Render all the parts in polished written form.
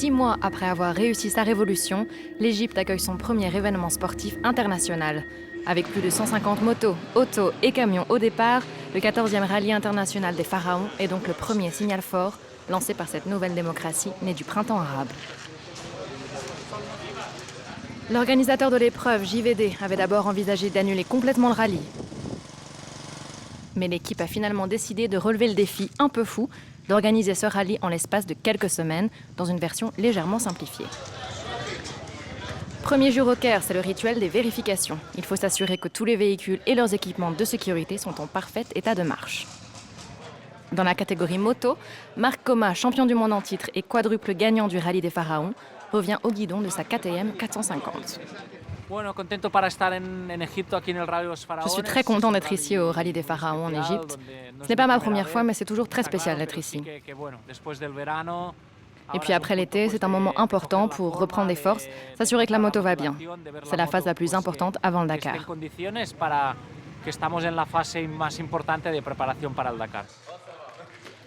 6 mois après avoir réussi sa révolution, l'Égypte accueille son premier événement sportif international. Avec plus de 150 motos, autos et camions au départ, le 14e rallye international des pharaons est donc le premier signal fort lancé par cette nouvelle démocratie née du printemps arabe. L'organisateur de l'épreuve, JVD, avait d'abord envisagé d'annuler complètement le rallye. Mais l'équipe a finalement décidé de relever le défi un peu fou d'organiser ce rallye en l'espace de quelques semaines, dans une version légèrement simplifiée. Premier jour au Caire, c'est le rituel des vérifications. Il faut s'assurer que tous les véhicules et leurs équipements de sécurité sont en parfait état de marche. Dans la catégorie moto, Marc Coma, champion du monde en titre et quadruple gagnant du rallye des pharaons, revient au guidon de sa KTM 450. Je suis très content d'être ici au rallye des pharaons en Égypte. Ce n'est pas ma première fois, mais c'est toujours très spécial d'être ici. Et puis après l'été, c'est un moment important pour reprendre des forces, s'assurer que la moto va bien. C'est la phase la plus importante avant le Dakar.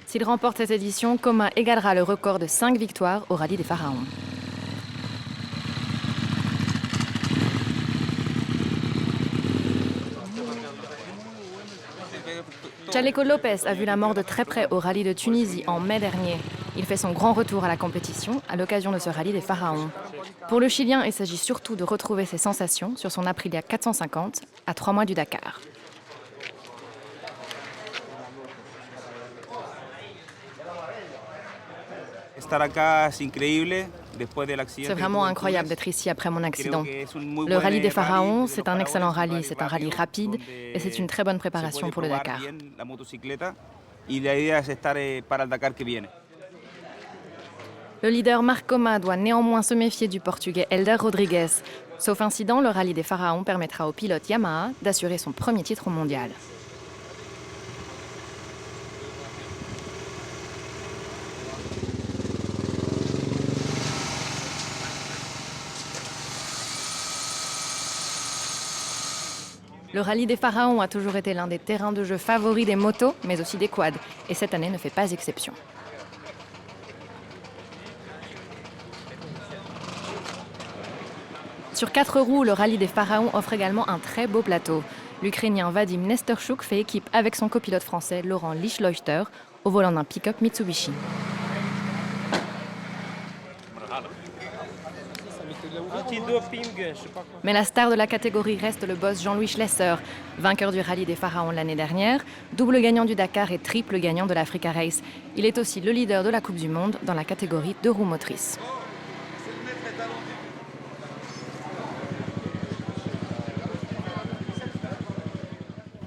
S'il remporte cette édition, Coma égalera le record de 5 victoires au rallye des pharaons. Chaleco Lopez a vu la mort de très près au rallye de Tunisie en mai dernier. Il fait son grand retour à la compétition à l'occasion de ce rallye des pharaons. Pour le Chilien, il s'agit surtout de retrouver ses sensations sur son Aprilia 450 à 3 mois du Dakar. C'est vraiment incroyable d'être ici après mon accident. Le rallye des pharaons, c'est un excellent rallye, c'est un rallye rapide et c'est une très bonne préparation pour le Dakar. Le leader Marc Coma doit néanmoins se méfier du Portugais Helder Rodrigues. Sauf incident, le rallye des pharaons permettra au pilote Yamaha d'assurer son premier titre mondial. Le rallye des pharaons a toujours été l'un des terrains de jeu favoris des motos, mais aussi des quads, et cette année ne fait pas exception. Sur 4 roues, le rallye des pharaons offre également un très beau plateau. L'Ukrainien Vadim Nesterchuk fait équipe avec son copilote français Laurent Lischleuchter au volant d'un pick-up Mitsubishi. Mais la star de la catégorie reste le boss Jean-Louis Schlesser, vainqueur du rallye des pharaons l'année dernière, double gagnant du Dakar et triple gagnant de l'Africa Race. Il est aussi le leader de la Coupe du Monde dans la catégorie 2 roues motrices.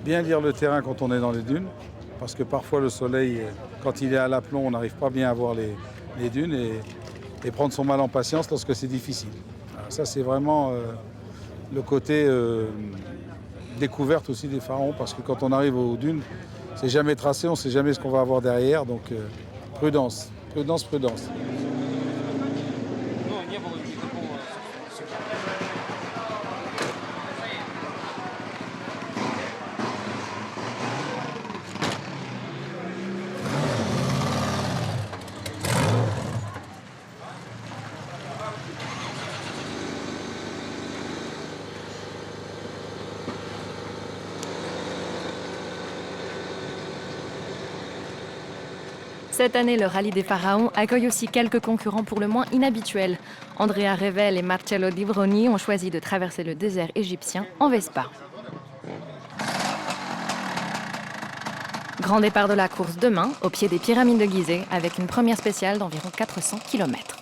Bien lire le terrain quand on est dans les dunes, parce que parfois le soleil, quand il est à l'aplomb, on n'arrive pas bien à voir les dunes et prendre son mal en patience lorsque c'est difficile. Alors ça, c'est vraiment le côté découverte aussi des pharaons, parce que quand on arrive aux dunes, c'est jamais tracé, on ne sait jamais ce qu'on va avoir derrière, donc prudence, prudence, prudence. Cette année, le rallye des pharaons accueille aussi quelques concurrents pour le moins inhabituels. Andrea Revel et Marcello Di Broni ont choisi de traverser le désert égyptien en Vespa. Grand départ de la course demain, au pied des pyramides de Gizeh, avec une première spéciale d'environ 400 km.